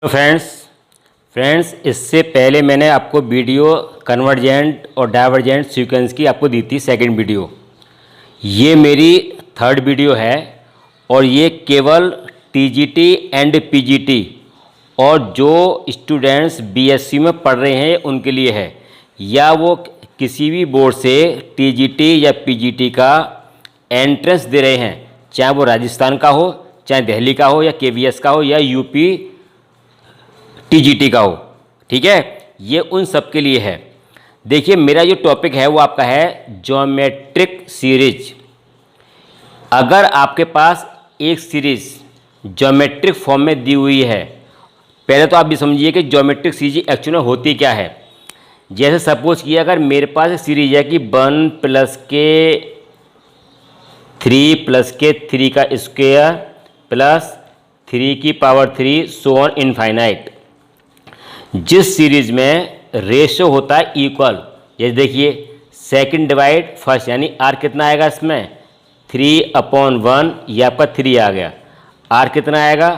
तो फ्रेंड्स इससे पहले मैंने आपको वीडियो कन्वर्जेंट और डाइवर्जेंट सीक्वेंस की आपको दी थी सेकंड वीडियो। ये मेरी थर्ड वीडियो है और ये केवल टीजीटी एंड पीजीटी और जो स्टूडेंट्स बीएससी में पढ़ रहे हैं उनके लिए है, या वो किसी भी बोर्ड से टीजीटी या पीजीटी का एंट्रेंस दे रहे हैं, चाहे वो राजस्थान का हो, चाहे दिल्ली का हो, या केवीएस का हो, या यूपी टीजीटी का हो। ठीक है, ये उन सब के लिए है। देखिए मेरा जो टॉपिक है वो आपका है ज्योमेट्रिक सीरीज। अगर आपके पास एक सीरीज ज्योमेट्रिक फॉर्म में दी हुई है, पहले तो आप ये समझिए कि ज्योमेट्रिक सीरीज एक्चुअली में होती क्या है। जैसे सपोज किया अगर मेरे पास एक सीरीज है कि 1 + के 3 + के 3 का स्क्वायर प्लस 3 की पावर 3 सो ऑन इनफाइनाइट, जिस सीरीज में रेशो होता है इक्वल। जैसे देखिए सेकंड डिवाइड फर्स्ट, यानी आर कितना आएगा इसमें 3/1, ये आपका 3 आ गया। आर कितना आएगा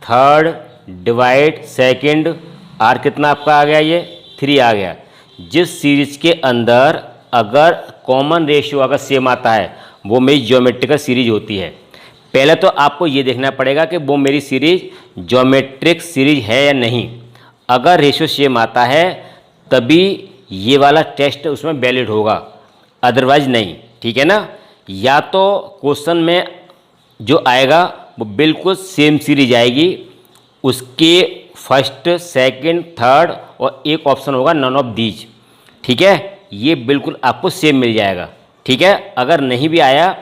थर्ड डिवाइड सेकंड, आर कितना आपका आ गया, ये 3 आ गया। जिस सीरीज के अंदर अगर कॉमन रेशियो अगर सेम आता है वो मेरी ज्योमेट्रिकल सीरीज होती है। पहले तो आपको ये देखना पड़ेगा कि वो मेरी सीरीज ज्योमेट्रिक सीरीज है या नहीं। अगर रेशियो सेम आता है तभी ये वाला टेस्ट उसमें वैलिड होगा, अदरवाइज नहीं। ठीक है ना। या तो क्वेश्चन में जो आएगा वो बिल्कुल सेम सीरीज आएगी, उसके फर्स्ट सेकंड थर्ड और एक ऑप्शन होगा नन ऑफ दीज। ठीक है, ये बिल्कुल आपको सेम मिल जाएगा। ठीक है, अगर नहीं भी आया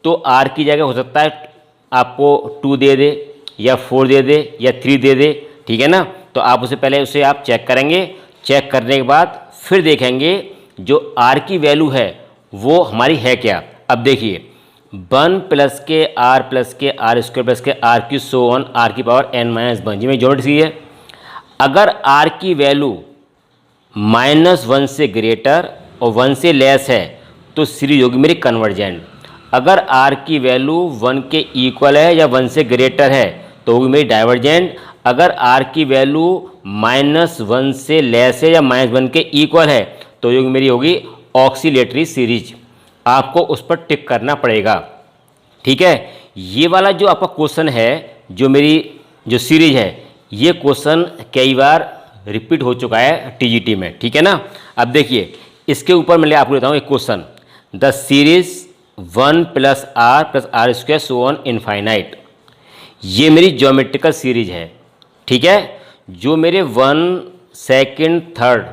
तो आर की जगह हो सकता है आपको 2 दे दे या 4 दे दे या 3 दे दे। ठीक है ना। तो आप उसे पहले उसे आप चेक करेंगे, चेक करने के बाद फिर देखेंगे जो आर की वैल्यू है वो हमारी है क्या। अब देखिए 1 + के आर प्लस के आर स्क्वायर प्लस के आर की सो ऑन आर की पावर n-1, जी में ज्योमेट्री है। अगर आर की वैल्यू -1 से ग्रेटर और 1 से लेस है तो सीरीज होगी मेरी कन्वर्जेंट। अगर आर की वैल्यू 1 के इक्वल है या 1 से ग्रेटर है तो होगी मेरी डाइवर्जेंट। अगर आर की वैल्यू -1 से लेस है या -1 के इक्वल है तो ये मेरी होगी ऑक्सीलेटरी सीरीज। आपको उस पर टिक करना पड़ेगा। ठीक है, ये वाला जो आपका क्वेश्चन है, जो मेरी जो सीरीज है, ये क्वेश्चन कई बार रिपीट हो चुका है टीजीटी में। ठीक है ना। अब देखिए इसके ऊपर मैं आपको देता हूँ एक question, the series 1 + r + r² so on infinite. ये मेरी ज्योमेट्रिकल सीरीज है। ठीक है, जो मेरे 1 सेकंड थर्ड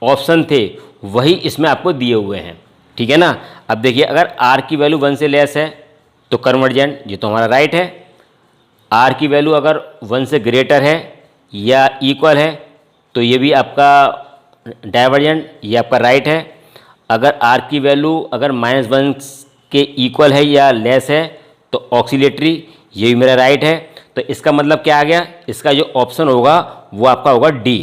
ऑप्शन थे वही इसमें आपको दिए हुए हैं। ठीक है ना। अब देखिए अगर आर की वैल्यू 1 से लेस है तो कन्वर्जेंट, ये तो हमारा राइट है। आर की वैल्यू अगर 1 से ग्रेटर है या इक्वल है तो ये भी आपका डाइवर्जेंट, ये आपका राइट है। अगर आर की वैल्यू अगर -1 के इक्वल है या लेस है तो ऑक्सीलेटरी, ये भी मेरा राइट है। तो इसका मतलब क्या आ गया, इसका जो ऑप्शन होगा वो आपका होगा डी,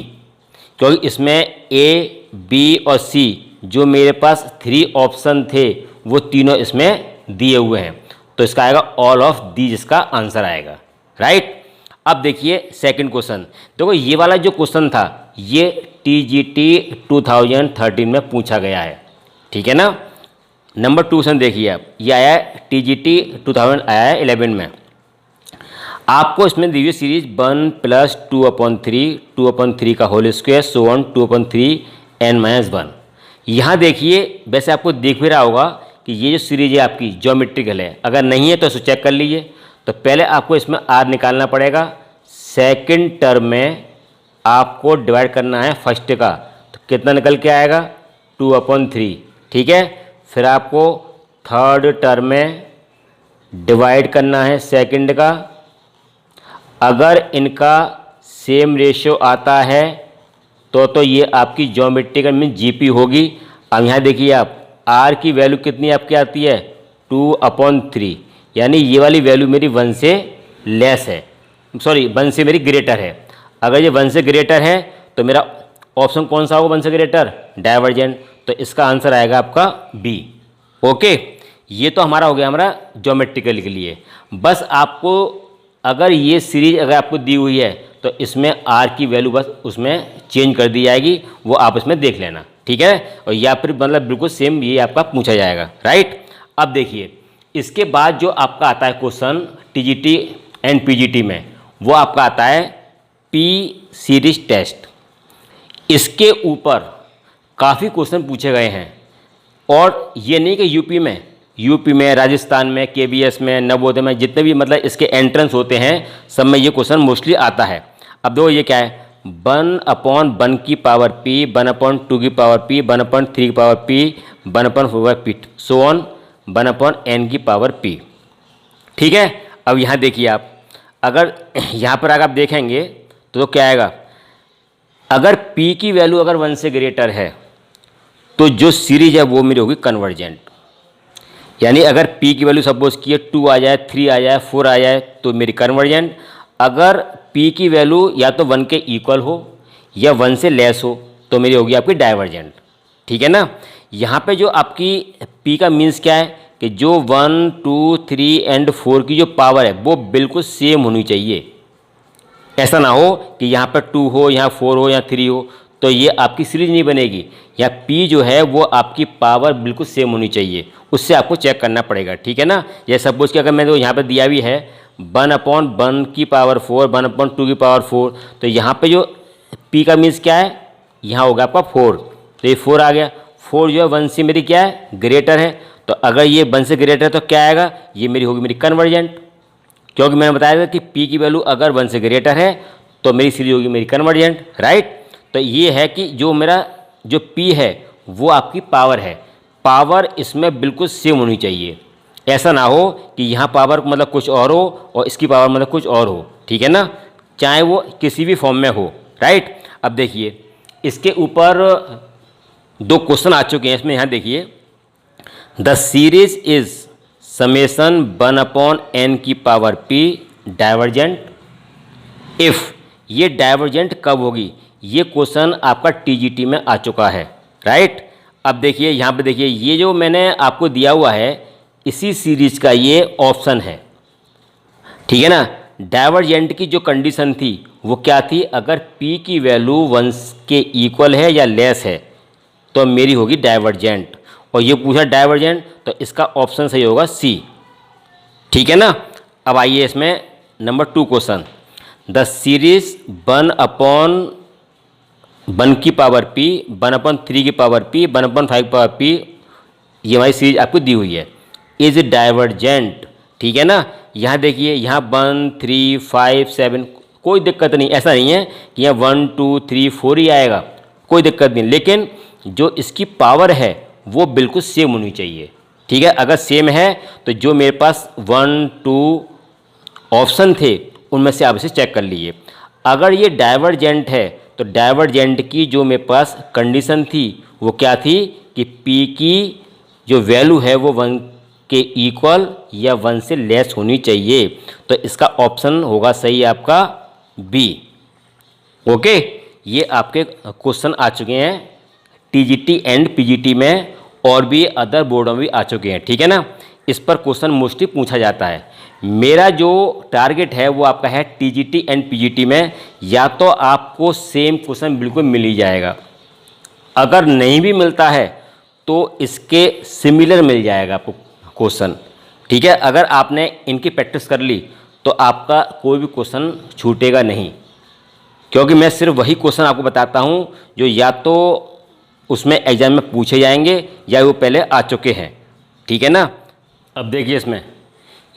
क्योंकि इसमें ए बी और सी जो मेरे पास 3 ऑप्शन थे वो तीनों इसमें दिए हुए हैं। तो इसका आएगा ऑल ऑफ दी, जिसका आंसर आएगा राइट। अब देखिए सेकंड क्वेश्चन। देखो ये वाला जो क्वेश्चन था ये टीजीटी 2013 में पूछा गया है। ठीक है ना। नंबर 2 क्वेश्चन देखिए आप, ये आया है टीजीटी 2000 आया है 11 में। आपको इसमें दी हुई सीरीज 1 + 2/3 का whole square so on 2/3 n-1। यहाँ देखिए वैसे आपको दिख भी रहा होगा कि ये जो सीरीज है आपकी ज्योमेट्रिकल है। अगर नहीं है तो इसे चेक कर लीजिए। तो पहले आपको इसमें आर निकालना पड़ेगा। सेकंड टर्म में आपको डिवाइड करना है फर्स्ट का, तो कितना निकल के आएगा 2/3। ठीक है, फिर आपको थर्ड टर्म में डिवाइड करना है सेकंड का। अगर इनका सेम रेशियो आता है तो ये आपकी ज्योमेट्रिकल मीन जीपी होगी। अब यहाँ देखिए आप आर की वैल्यू कितनी आपकी आती है 2/3, यानी ये वाली वैल्यू मेरी 1 से लेस है, सॉरी 1 से मेरी ग्रेटर है। अगर ये 1 से ग्रेटर है तो मेरा ऑप्शन कौन सा होगा 1 से ग्रेटर, डाइवर्जेंट। तो इसका आंसर आएगा आपका बी। ओके, ये तो हमारा हो गया हमारा ज्योमेट्रिकल के लिए। बस आपको अगर ये सीरीज अगर आपको दी हुई है तो इसमें आर की वैल्यू बस उसमें चेंज कर दी जाएगी, वो आप इसमें देख लेना, ठीक है। और या फिर मतलब बिल्कुल सेम ये आपका पूछा जाएगा, राइट। अब देखिए इसके बाद जो आपका आता है क्वेश्चन टीजीटी एंड पीजीटी में, वो आपका आता है पी सीरीज टेस्ट। इसके ऊपर काफ़ी क्वेश्चन पूछे गए हैं, और ये नहीं कि यूपी में, राजस्थान में, केबीएस में, नवोदय में, जितने भी मतलब इसके एंट्रेंस होते हैं सब में ये क्वेश्चन मोस्टली आता है। अब देखो ये क्या है, 1/1 की पावर पी, 1/2 की पावर पी, 1/3 की power P, 1/4 P, so on 1/n की पावर पी, ठीक है। अब यहाँ देखिए आप, अगर यहाँ पर अगर आप देखेंगे तो क्या आएगा, अगर p की वैल्यू अगर 1 से ग्रेटर है तो जो सीरीज है वो मेरी होगी कन्वर्जेंट। यानी अगर p की वैल्यू सपोज की 2 आ जाए, 3 आ जाए, 4 आ जाए तो मेरी कन्वर्जेंट। अगर p की वैल्यू या तो 1 के इक्वल हो या 1 से लेस हो तो मेरी होगी आपकी डाइवर्जेंट, ठीक है ना। यहाँ पे जो आपकी p का मीन्स क्या है कि जो 1, 2, 3 एंड 4 की जो पावर है वो बिल्कुल सेम होनी चाहिए। ऐसा ना हो कि यहाँ पर 2 हो, यहाँ 4 हो, यहाँ 3 हो, तो ये आपकी सीरीज नहीं बनेगी। या p जो है वो आपकी पावर बिल्कुल सेम होनी चाहिए, उससे आपको चेक करना पड़ेगा, ठीक है ना। ये सपोज कि अगर मैं तो यहाँ पर दिया भी है 1/1 की पावर 4, 1/2 की पावर 4, तो यहाँ पे जो p का मीन्स क्या है, यहाँ होगा आपका 4, तो ये 4 आ गया। 4 जो है 1 से मेरी क्या है, ग्रेटर है, तो अगर ये 1 से ग्रेटर है तो क्या आएगा, ये मेरी होगी मेरी कन्वर्जेंट, क्योंकि मैंने बताया था कि p की वैल्यू अगर 1 से ग्रेटर है तो मेरी सीरीज होगी मेरी कन्वर्जेंट, राइट। तो ये है कि जो मेरा जो p है वो आपकी पावर है, पावर इसमें बिल्कुल सेम होनी चाहिए। ऐसा ना हो कि यहाँ पावर मतलब कुछ और हो और इसकी पावर मतलब कुछ और हो, ठीक है ना, चाहे वो किसी भी फॉर्म में हो, राइट। अब देखिए इसके ऊपर 2 क्वेश्चन आ चुके हैं इसमें। यहाँ देखिए, the series is summation 1/n की पावर p डाइवर्जेंट इफ़, ये डाइवर्जेंट कब होगी, ये क्वेश्चन आपका टीजीटी में आ चुका है, राइट। अब देखिए यहाँ पे देखिए, ये जो मैंने आपको दिया हुआ है इसी सीरीज का ये ऑप्शन है, ठीक है ना। डाइवर्जेंट की जो कंडीशन थी वो क्या थी, अगर p की वैल्यू 1 के इक्वल है या लेस है तो मेरी होगी डाइवर्जेंट, और ये पूछा डाइवर्जेंट तो इसका ऑप्शन सही होगा सी, ठीक है ना। अब आइए इसमें नंबर 2 क्वेश्चन, द सीरीज 1/1 की पावर p, 1/3 की पावर p, 1/5 की पावर p, ये हमारी सीरीज आपको दी हुई है, इज डाइवर्जेंट, ठीक है ना। यहाँ देखिए, यहाँ 1, 3, 5, 7 कोई दिक्कत नहीं, ऐसा नहीं है कि यहाँ 1, 2, 3, 4 ही आएगा, कोई दिक्कत नहीं, लेकिन जो इसकी पावर है वो बिल्कुल सेम होनी चाहिए, ठीक है। अगर सेम है तो जो मेरे पास 1, 2 ऑप्शन थे उनमें से आप इसे चेक कर लीजिए। अगर ये डाइवर्जेंट है तो डाइवर्जेंट की जो मेरे पास कंडीशन थी वो क्या थी कि p की जो वैल्यू है वो 1 के इक्वल या 1 से लेस होनी चाहिए, तो इसका ऑप्शन होगा सही आपका बी, ओके। ये आपके क्वेश्चन आ चुके हैं टीजीटी एंड पीजीटी में, और भी अदर बोर्डों में भी आ चुके हैं, ठीक है ना। इस पर क्वेश्चन मोस्टली पूछा जाता है। मेरा जो टारगेट है वो आपका है टीजीटी एंड पीजीटी में, या तो आपको सेम क्वेश्चन बिल्कुल मिल ही जाएगा, अगर नहीं भी मिलता है तो इसके सिमिलर मिल जाएगा आपको क्वेश्चन, ठीक है। अगर आपने इनकी प्रैक्टिस कर ली तो आपका कोई भी क्वेश्चन छूटेगा नहीं, क्योंकि मैं सिर्फ वही क्वेश्चन आपको बताता हूँ जो या तो उसमें एग्जाम में पूछे जाएंगे या वो पहले आ चुके हैं, ठीक है ना। अब देखिए इसमें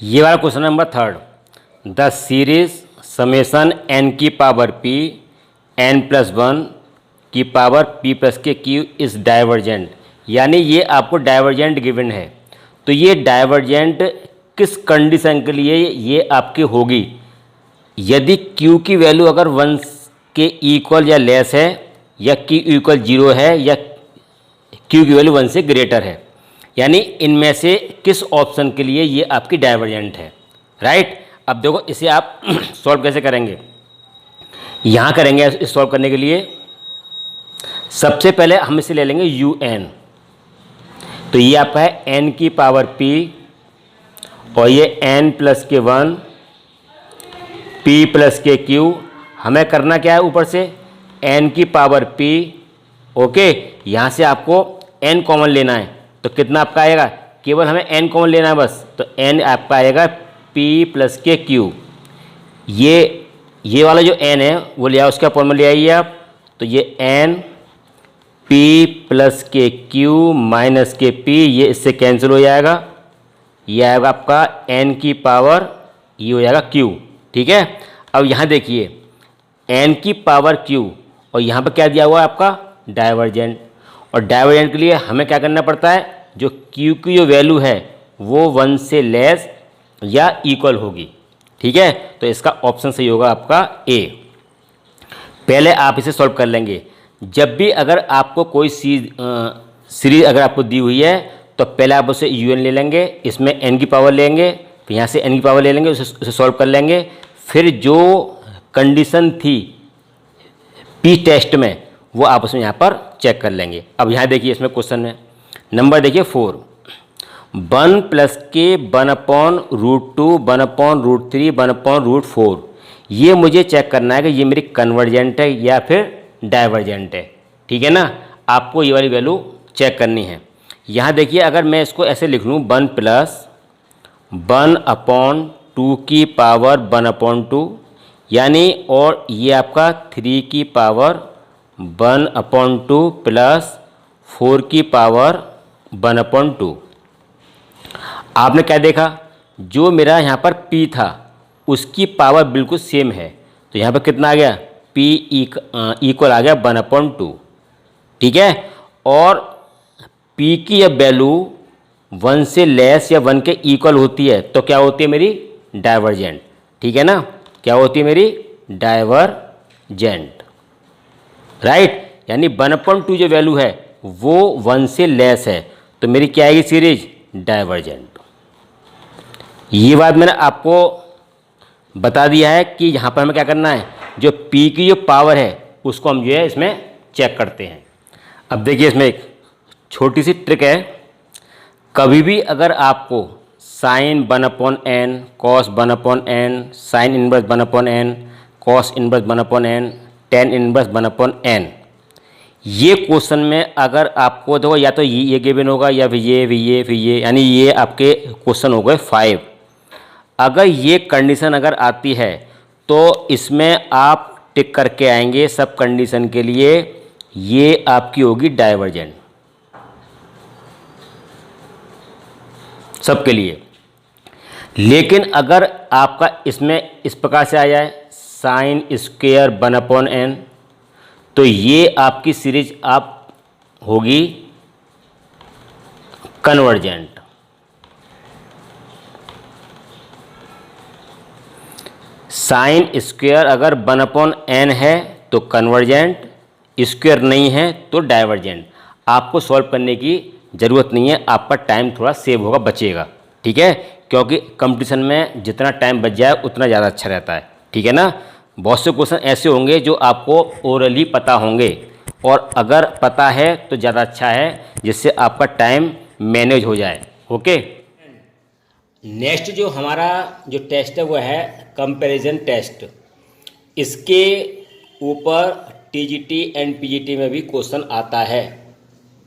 ये वाला question number 3, the series summation n की पावर p n+1 की पावर p प्लस के q इज डाइवर्जेंट, यानी ये आपको डाइवर्जेंट गिवन है। तो ये डाइवर्जेंट किस कंडीशन के लिए ये आपकी होगी, यदि q की वैल्यू अगर 1 के इक्वल या लेस है, या q इक्वल 0 है, या q की वैल्यू 1 से ग्रेटर है, यानी इनमें से किस ऑप्शन के लिए ये आपकी डाइवर्जेंट है, राइट। अब देखो इसे आप सॉल्व कैसे करेंगे, यहाँ करेंगे। इस सॉल्व करने के लिए सबसे पहले हम इसे ले लेंगे un, तो ये आपका है n की पावर p और ये n+1 p प्लस के q, हमें करना क्या है, ऊपर से n की पावर p, ओके। यहाँ से आपको n कॉमन लेना है, तो कितना आपका आएगा, केवल हमें n कॉमन लेना है बस, तो n आपका आएगा p प्लस के क्यू। ये वाला जो n है वो ले आओ, उसका फॉर्मूला ले आइए आप, तो ये n p प्लस के क्यू माइनस के p, ये इससे कैंसिल हो जाएगा, ये आएगा आपका n की पावर, ये हो जाएगा q, ठीक है। अब यहाँ देखिए n की पावर q, और यहाँ पर क्या दिया हुआ है आपका डाइवर्जेंट, और डाइवर्जेंट के लिए हमें क्या करना पड़ता है, जो q की जो वैल्यू है वो 1 से लेस या इक्वल होगी, ठीक है। तो इसका ऑप्शन सही होगा आपका ए। पहले आप इसे सॉल्व कर लेंगे। जब भी अगर आपको कोई सीरीज अगर आपको दी हुई है तो पहले आप उसे un ले लेंगे, इसमें n की पावर लेंगे, फिर यहाँ से n की पावर ले लेंगे, उसे सॉल्व कर लेंगे। फिर जो कंडीशन थी p टेस्ट में वो आप उसमें यहाँ पर चेक कर लेंगे। अब यहाँ देखिए इसमें क्वेश्चन में नंबर देखिए 4, 1 प्लस के 1/√2 1/√3 1/√4, ये मुझे चेक करना है कि ये मेरी कन्वर्जेंट है या फिर डाइवर्जेंट है, ठीक है ना। आपको ये वाली वैल्यू चेक करनी है। यहाँ देखिए अगर मैं इसको ऐसे लिख लूँ 1 प्लस 1/2 की पावर 1/2, यानी और ये आपका 3 की पावर 1/2 प्लस 4 की पावर 1/2। आपने क्या देखा, जो मेरा यहाँ पर p था उसकी पावर बिल्कुल सेम है, तो यहाँ पर कितना आ गया, p इक्वल आ गया 1/2, ठीक है। और p की जब वैल्यू 1 से लेस या 1 के इक्वल होती है तो क्या होती है मेरी डाइवर्जेंट, ठीक है ना, क्या होती है मेरी डाइवर्जेंट, राइट। यानी 1/2 जो वैल्यू है वो 1 से लेस है, तो मेरी क्या आएगी सीरीज डाइवर्जेंट। ये बात मैंने आपको बता दिया है कि यहाँ पर हमें क्या करना है, जो p की जो पावर है उसको हम जो है इसमें चेक करते हैं। अब देखिए इसमें एक छोटी सी ट्रिक है, कभी भी अगर आपको sine 1/n, cos 1/n, sine inverse 1/n, cos inverse 1/n, tan inverse 1/n, ये क्वेश्चन में अगर आपको देखो या तो ये गिवन होगा या फिर ये, यानी ये आपके क्वेश्चन हो गए 5। अगर ये कंडीशन अगर आती है तो इसमें आप टिक करके आएंगे सब कंडीशन के लिए, ये आपकी होगी डाइवर्जेंट सबके लिए। लेकिन अगर आपका इसमें इस प्रकार से आ जाए साइन स्क्वायर 1/n, तो ये आपकी सीरीज आप होगी कन्वर्जेंट। साइन स्क्वायर अगर 1/n है तो कन्वर्जेंट, स्क्वायर नहीं है तो डाइवर्जेंट। आपको सॉल्व करने की ज़रूरत नहीं है, आपका टाइम थोड़ा सेव होगा, बचेगा, ठीक है, क्योंकि कंपटीशन में जितना टाइम बच जाए उतना ज़्यादा अच्छा रहता है, ठीक है ना। बहुत से क्वेश्चन ऐसे होंगे जो आपको ओरली पता होंगे, और अगर पता है तो ज़्यादा अच्छा है, जिससे आपका टाइम मैनेज हो जाए, ओके। नेक्स्ट जो हमारा जो टेस्ट है वो है कंपैरिजन टेस्ट। इसके ऊपर टीजीटी एंड पीजीटी में भी क्वेश्चन आता है,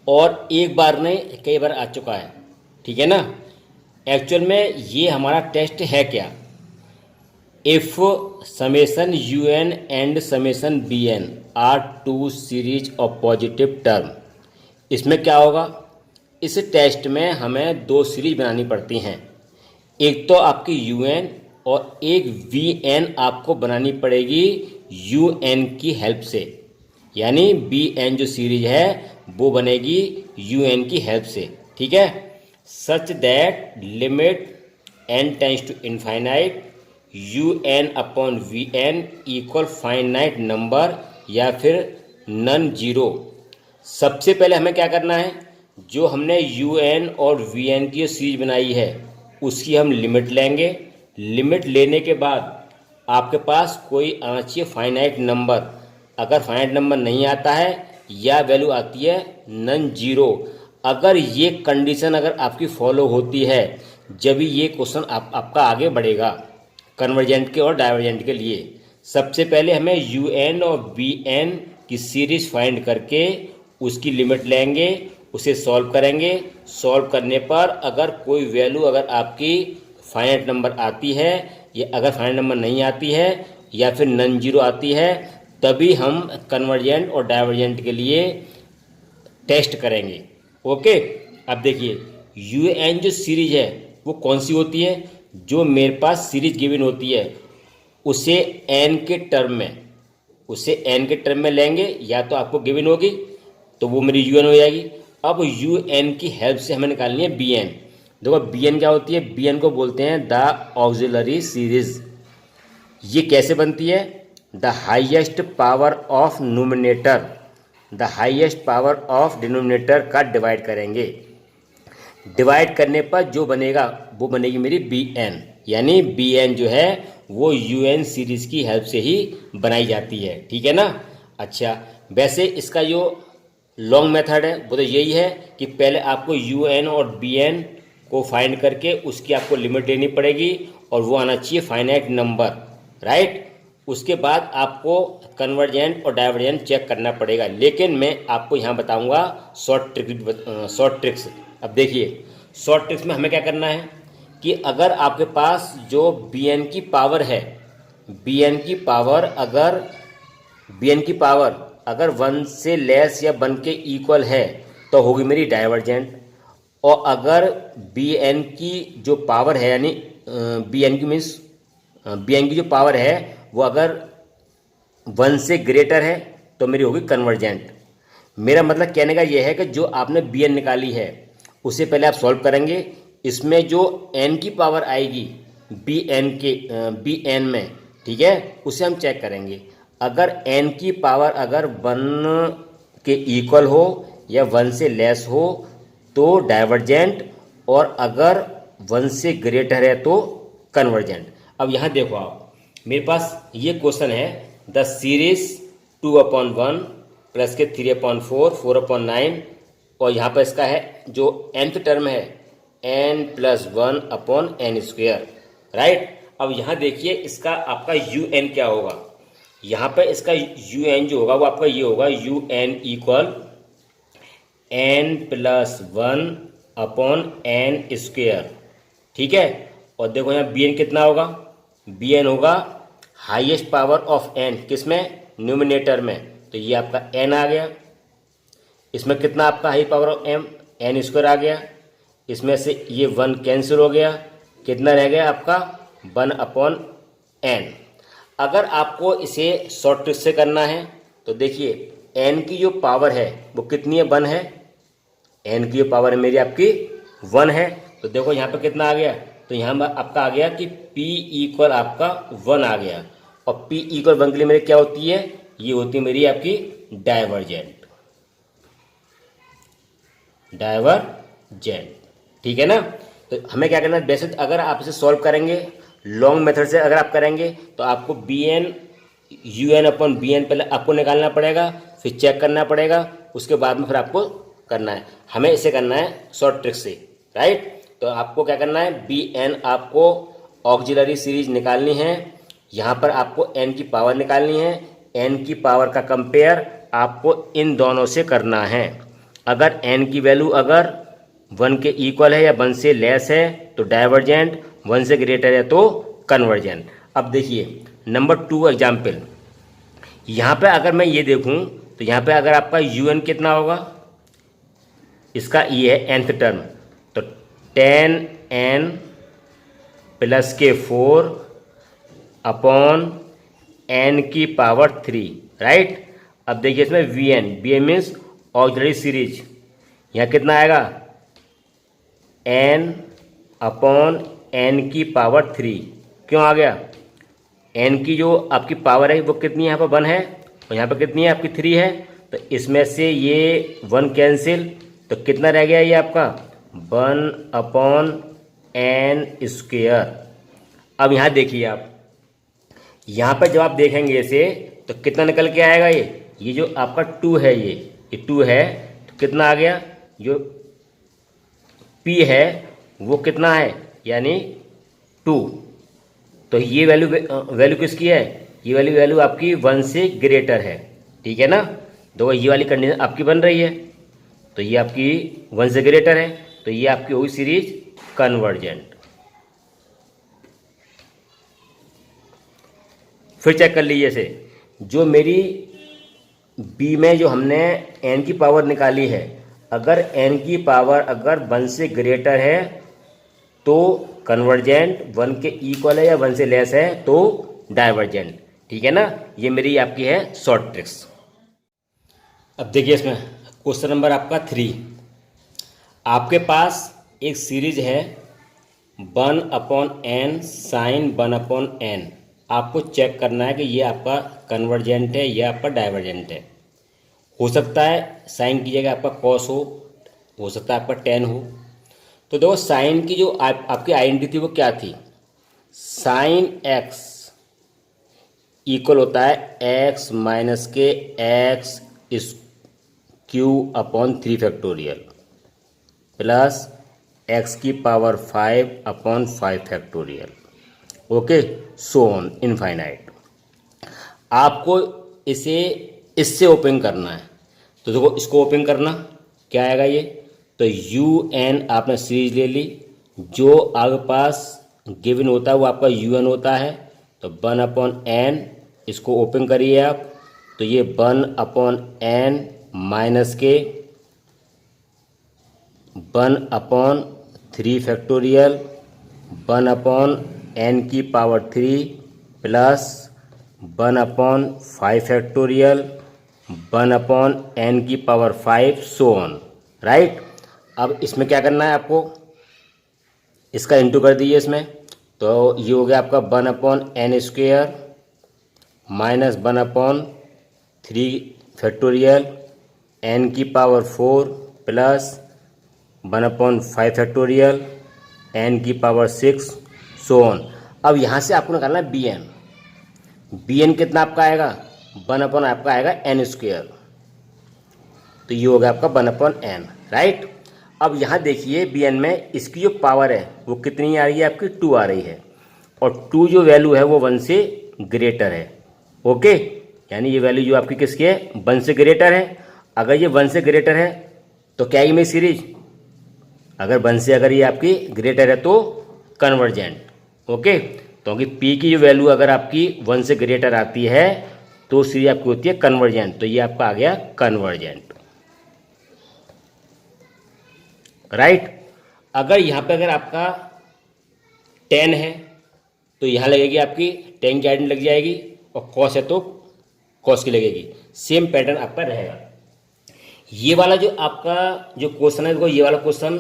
और एक बार नहीं कई बार आ चुका है, ठीक है ना। एक्चुअल में ये हमारा टेस्ट है क्या, if summation UN and summation BN are two series of positive term. इसमें क्या होगा, इस टेस्ट में हमें 2 सीरीज बनानी पड़ती हैं, एक तो आपकी UN और एक VN आपको बनानी पड़ेगी UN की हेल्प से, यानी BN जो सीरीज है वो बनेगी UN की हेल्प से, ठीक है। Such that limit n tends to infinite UN/VN equal finite number या फिर नन जीरो। सबसे पहले हमें क्या करना है, जो हमने UN और VN की सीरीज बनाई है उसकी हम लिमिट लेंगे। लिमिट लेने के बाद आपके पास कोई आना चाहिए फाइनाइट नंबर। अगर फाइनाइट नंबर नहीं आता है या वैल्यू आती है नन जीरो, अगर ये कंडीशन अगर आपकी फॉलो होती है जब ये क्वेश्चन आपका आगे बढ़ेगा कन्वर्जेंट के और डाइवर्जेंट के लिए। सबसे पहले हमें यू एन और बी एन की सीरीज फाइंड करके उसकी लिमिट लेंगे, उसे सॉल्व करेंगे। सॉल्व करने पर अगर कोई वैल्यू अगर आपकी फाइनाइट नंबर आती है या अगर फाइनाइट नंबर नहीं आती है या फिर नॉन जीरो आती है, तभी हम कन्वर्जेंट और डाइवर्जेंट के लिए टेस्ट करेंगे। ओके, अब देखिए यू एन जो सीरीज है वो कौन सी होती है? जो मेरे पास सीरीज गिवन होती है उसे एन के टर्म में, उसे एन के टर्म में लेंगे, या तो आपको गिवन होगी तो वो मेरी यू एन हो जाएगी। अब यू एन की हेल्प से हमें निकालनी है बी एन। देखो बी एन क्या होती है? बी एन को बोलते हैं द ऑक्सिलरी सीरीज। ये कैसे बनती है? The highest power of numerator the highest power of denominator का डिवाइड करेंगे। डिवाइड करने पर जो बनेगा वो बनेगी मेरी बी एन, यानी बी एन जो है वो यू एन सीरीज की हेल्प से ही बनाई जाती है। ठीक है ना? अच्छा, वैसे इसका जो लॉन्ग मेथड है वो तो यही है कि पहले आपको यू एन और बी एन को फाइंड करके उसकी आपको लिमिट लेनी पड़ेगी और वो आना चाहिए फाइनाइट नंबर, राइट। उसके बाद आपको कन्वर्जेंट और डाइवर्जेंट चेक करना पड़ेगा। लेकिन मैं आपको यहाँ बताऊँगा शॉर्ट ट्रिक्स। अब देखिए शॉर्ट ट्रिक्स में हमें क्या करना है कि अगर आपके पास जो बी एन की पावर है, बी एन की पावर अगर 1 से लेस या 1 के इक्वल है तो होगी मेरी डाइवर्जेंट। और अगर बी एन की जो पावर है यानी बी एन की जो पावर है वो अगर 1 से ग्रेटर है तो मेरी होगी कन्वर्जेंट। मेरा मतलब कहने का यह है कि जो आपने बी एन निकाली है उसे पहले आप सॉल्व करेंगे। इसमें जो एन की पावर आएगी बी एन में, ठीक है, उसे हम चेक करेंगे। अगर एन की पावर अगर 1 के इक्वल हो या 1 से लेस हो तो डाइवर्जेंट, और अगर 1 से ग्रेटर है तो कन्वर्जेंट। अब यहाँ देखो आप, मेरे पास ये क्वेश्चन है द सीरीज 2/1 प्लस के 3/4 4/9, और यहाँ पर इसका है जो nth टर्म है n+1/n², राइट। अब यहाँ देखिए इसका आपका यू एन क्या होगा। यहाँ पर इसका यू एन जो होगा वो आपका ये होगा यू एन इक्वल n+1/n², ठीक है। और देखो यहाँ बी एन कितना होगा? बी एन होगा हाईएस्ट पावर ऑफ एन, किसमें? न्यूमिनेटर में, तो ये आपका एन आ गया। इसमें कितना आपका high power of m? n² आ गया। इसमें से ये 1 कैंसिल हो गया, कितना रह गया आपका? 1/n। अगर आपको इसे शॉर्ट ट्रिक से करना है तो देखिए n की जो पावर है वो कितनी है? 1 है। n की जो पावर है मेरी आपकी 1 है, तो देखो यहाँ पे कितना आ गया? तो यहाँ आपका आ गया कि p इक्वल आपका 1 आ गया। और p इक्वल 1 के लिए मेरी क्या होती है? ये होती है मेरी आपकी डाइवर्जेंट, ठीक है ना। तो हमें क्या करना है? वैसे अगर आप इसे सॉल्व करेंगे लॉन्ग मेथड से अगर आप करेंगे तो आपको B N U N upon B N पहले आपको निकालना पड़ेगा, फिर चेक करना पड़ेगा, उसके बाद में फिर आपको करना है। हमें इसे करना है शॉर्ट ट्रिक से, राइट। तो आपको क्या करना है? बी एन आपको ऑक्सिलरी सीरीज निकालनी है। यहाँ पर आपको एन की पावर निकालनी है। एन की पावर का कंपेयर आपको इन दोनों से करना है। अगर एन की वैल्यू अगर 1 के इक्वल है या 1 से लेस है तो डाइवर्जेंट, 1 से ग्रेटर है तो कन्वर्जेंट। अब देखिए नंबर 2 एग्जाम्पल, यहाँ पे अगर मैं ये देखूँ तो यहाँ पे अगर आपका यू एन कितना होगा? इसका ये है nth टर्म, तो 10n प्लस के 4 अपॉन n की पावर 3, राइट। अब देखिए इसमें V N means auxiliary series, यहाँ कितना आएगा? n अपॉन n की पावर 3। क्यों आ गया? n की जो आपकी पावर है वो कितनी है? यहाँ पर 1 है, और यहाँ पर कितनी है? आपकी 3 है। तो इसमें से ये 1 कैंसिल, तो कितना रह गया ये आपका? 1/n²। अब यहाँ देखिए आप, यहाँ पर जब आप देखेंगे इसे तो कितना निकल के आएगा? ये जो आपका 2 है, ये 2 है, तो कितना आ गया? जो p है वो कितना है? यानी 2। तो ये वैल्यू किसकी है? ये वाली वैल्यू आपकी 1 से ग्रेटर है, ठीक है ना। देखो ये वाली कंडीशन आपकी बन रही है, तो ये आपकी 1 से ग्रेटर है, तो ये आपकी होगी सीरीज कन्वर्जेंट। फिर चेक कर लीजिए इसे, जो मेरी बी में जो हमने एन की पावर निकाली है, अगर एन की पावर अगर 1 से ग्रेटर है तो कन्वर्जेंट, 1 के इक्वल है या 1 से लेस है तो डाइवर्जेंट, ठीक है ना। ये मेरी आपकी है शॉर्ट ट्रिक्स। अब देखिए इसमें क्वेश्चन नंबर आपका 3, आपके पास एक सीरीज है 1/n साइन 1/n। आपको चेक करना है कि ये आपका कन्वर्जेंट है या आपका डाइवर्जेंट है। हो सकता है साइन की जगह आपका कॉस हो सकता है आपका टेन हो। तो देखो साइन की जो आपकी आइडेंटिटी थी वो क्या थी, साइन एक्स इक्वल होता है एक्स माइनस के x cube upon 3 factorial plus x की power 5 upon 5 factorial, okay, so on infinite. आपको इसे इससे ओपन करना है, तो देखो इसको ओपन करना क्या आएगा ये, तो यू एन आपने सीरीज ले ली, जो आपके पास गिवन होता है वो आपका यू एन होता है, तो 1/n इसको ओपन करिए आप, तो ये 1/n माइनस के 1/3 फैक्टोरियल 1/n की पावर 3 प्लस 1/5 फैक्टोरियल 1/n की पावर 5 सो ऑन, राइट। अब इसमें क्या करना है आपको, इसका इंटू कर दीजिए इसमें, तो ये हो गया आपका 1/n square minus 1/3 factorial n की पावर 4 प्लस 1/5 फैक्टोरियल n की पावर 6 सो ऑन। अब यहाँ से आपको निकालना है बी एन कितना आपका आएगा, 1/n आपका आएगा n स्क्वेयर, तो ये हो गया आपका 1/n, राइट। अब यहाँ देखिए बी एन में इसकी जो पावर है वो कितनी आ रही है आपकी, 2 आ रही है, और 2 जो वैल्यू है वो 1 से ग्रेटर है, ओके। यानी ये वैल्यू जो आपकी किसकी है, 1 से ग्रेटर है। अगर ये 1 से ग्रेटर है तो क्या है मेरी सीरीज, अगर 1 से अगर ये आपकी ग्रेटर है तो कन्वर्जेंट, ओके। क्योंकि पी की जो वैल्यू अगर आपकी 1 से ग्रेटर आती है तो सीरीज आपकी होती है कन्वर्जेंट, तो ये आपका आ गया कन्वर्जेंट, राइट। अगर यहाँ पे अगर आपका 10 है तो यहाँ लगेगी आपकी 10 की आइडेंटिटी लग जाएगी, और कॉस है तो कॉस की लगेगी, सेम पैटर्न आपका रहेगा। ये वाला जो आपका जो क्वेश्चन है, देखो ये वाला क्वेश्चन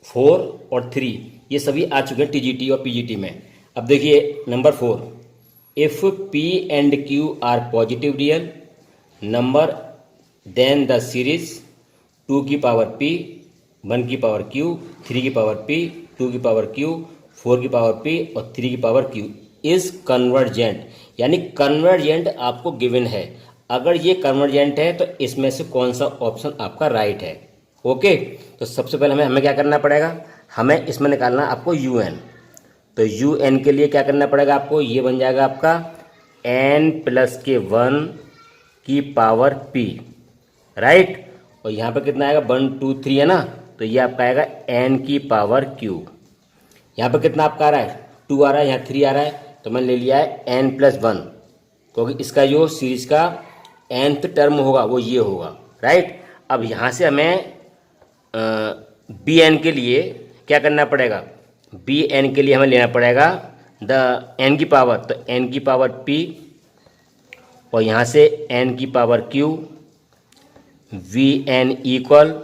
4 और 3 ये सभी आ चुके हैं टीजीटी और पीजीटी में। अब देखिए number 4, if P and Q are positive real number then the series 2 की पावर पी 1 की पावर क्यू 3 की पावर पी 2 की पावर क्यू 4 की पावर पी और 3 की पावर क्यू इज कन्वर्जेंट। यानी कन्वर्जेंट आपको गिवन है, अगर ये कन्वर्जेंट है तो इसमें से कौन सा ऑप्शन आपका राइट है, ओके। तो सबसे पहले हमें क्या करना पड़ेगा, हमें इसमें निकालना आपको यू एन, तो यू एन के लिए क्या करना पड़ेगा आपको, ये बन जाएगा आपका n प्लस के 1 की पावर p, राइट। और यहाँ पे कितना आएगा 1 2 3 है ना, तो ये आपका आएगा n की पावर q। यहाँ पे कितना आपका आ रहा है 2 आ रहा है, यहाँ 3 आ रहा है, तो मैंने ले लिया है n प्लस 1, क्योंकि इसका जो सीरीज का nth टर्म होगा वो ये होगा, राइट। अब यहाँ से हमें बी एन के लिए क्या करना पड़ेगा, बी एन के लिए हमें लेना पड़ेगा द एन की पावर, तो एन की पावर पी और यहाँ से एन की power Q V N equal,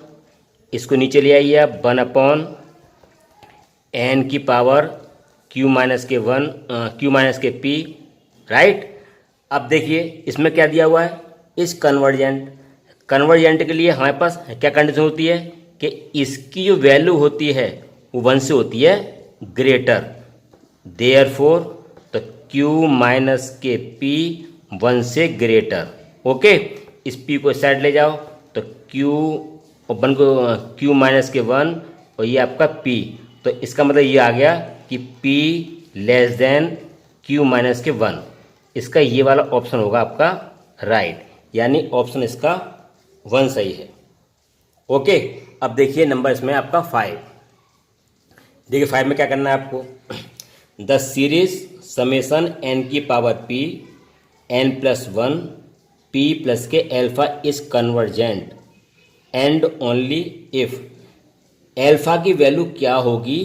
इसको नीचे ले आइए आप 1/n की पावर q माइनस के 1 q माइनस के p, राइट। अब देखिए इसमें क्या दिया हुआ है, इस कन्वर्जेंट के लिए हमारे पास क्या कंडीशन होती है कि इसकी जो वैल्यू होती है वो 1 से होती है ग्रेटर, देयरफॉर तो q माइनस के p 1 से ग्रेटर, ओके। इस p को इस साइड ले जाओ तो q और 1 को q माइनस के 1 और ये आपका p, तो इसका मतलब ये आ गया कि p less than q minus के 1, इसका ये वाला ऑप्शन होगा आपका राइट, यानी ऑप्शन इसका 1 सही है। ओके, अब देखिए नंबर इसमें आपका 5। देखिए 5 में क्या करना है आपको, द सीरीज समेशन n की power p n+1 p plus के alpha is convergent and only if. Alpha की वैल्यू क्या होगी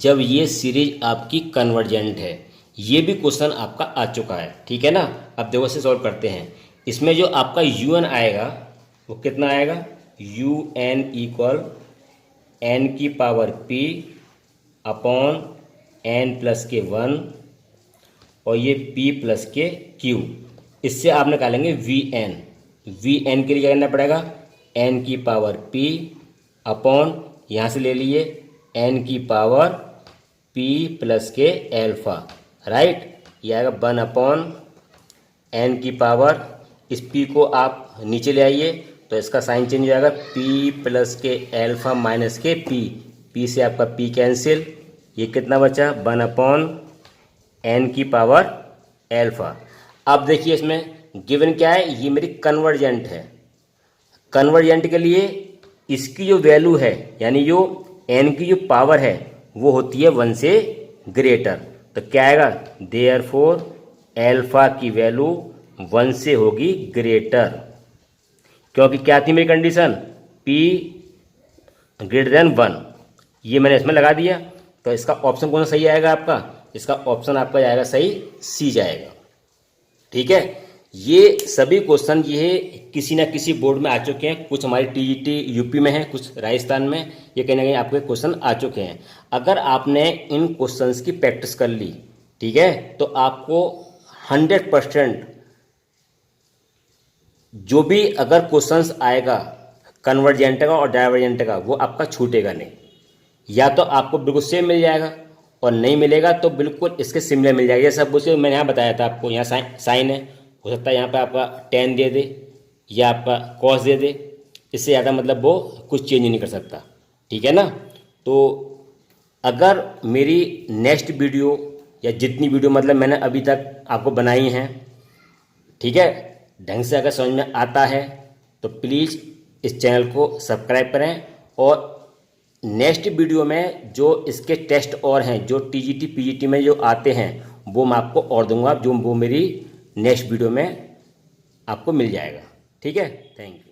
जब ये सीरीज आपकी कन्वर्जेंट है। ये भी क्वेश्चन आपका आ चुका है, ठीक है ना। अब देखो इसे सॉल्व करते हैं। इसमें जो आपका un आएगा वो कितना आएगा, un इक्वल n की पावर p अपॉन n+1 और ये p प्लस के q। इससे आप निकालेंगे vn। vn के लिए क्या करना पड़ेगा, n की पावर p अपॉन यहाँ से ले लिए n की पावर p प्लस के एल्फा, राइट। ये आएगा 1 अपॉन n की पावर, इस p को आप नीचे ले आइए तो इसका साइन चेंज हो जाएगा, p प्लस के एल्फा माइनस के p से आपका p कैंसिल, ये कितना बचा 1 अपॉन n की पावर एल्फा। अब देखिए इसमें गिवन क्या है, ये मेरी कन्वर्जेंट है। कन्वर्जेंट के लिए इसकी जो वैल्यू है यानी जो n की जो पावर है वो होती है 1 से ग्रेटर। तो क्या आएगा, देयरफॉर एल्फा की वैल्यू 1 से होगी ग्रेटर, क्योंकि क्या थी मेरी कंडीशन, p ग्रेटर देन 1। ये मैंने इसमें लगा दिया। तो इसका ऑप्शन कौन सा सही आएगा आपका, इसका ऑप्शन आपका जाएगा सही सी जाएगा, ठीक है। ये सभी क्वेश्चन ये किसी ना किसी बोर्ड में आ चुके हैं, कुछ हमारे टीजीटी यूपी में है, कुछ राजस्थान में, ये कहीं ना कहीं आपके क्वेश्चन आ चुके हैं। अगर आपने इन क्वेश्चंस की प्रैक्टिस कर ली, ठीक है, तो आपको 100% जो भी अगर क्वेश्चंस आएगा कन्वर्जेंट का और डाइवर्जेंट का वो आपका छूटेगा नहीं। या तो आपको बिल्कुल सेम मिल जाएगा और नहीं मिलेगा तो बिल्कुल इसके सिमिलर मिल जाएगा। जैसे अब मैंने यहाँ बताया था आपको, यहाँ साइन है, हो सकता है यहाँ पे आपका tan दे दे या आपका cos दे दे, इससे ज़्यादा मतलब वो कुछ चेंज नहीं कर सकता, ठीक है ना। तो अगर मेरी नेक्स्ट वीडियो या जितनी वीडियो मतलब मैंने अभी तक आपको बनाई हैं, ठीक है, ढंग से अगर समझ में आता है तो प्लीज़ इस चैनल को सब्सक्राइब करें। और नेक्स्ट वीडियो में जो इसके टेस्ट और हैं, जो टीजीटी पीजीटी में जो आते हैं वो मैं आपको और दूंगा, जो वो मेरी नेक्स्ट वीडियो में आपको मिल जाएगा, ठीक है। Thank you.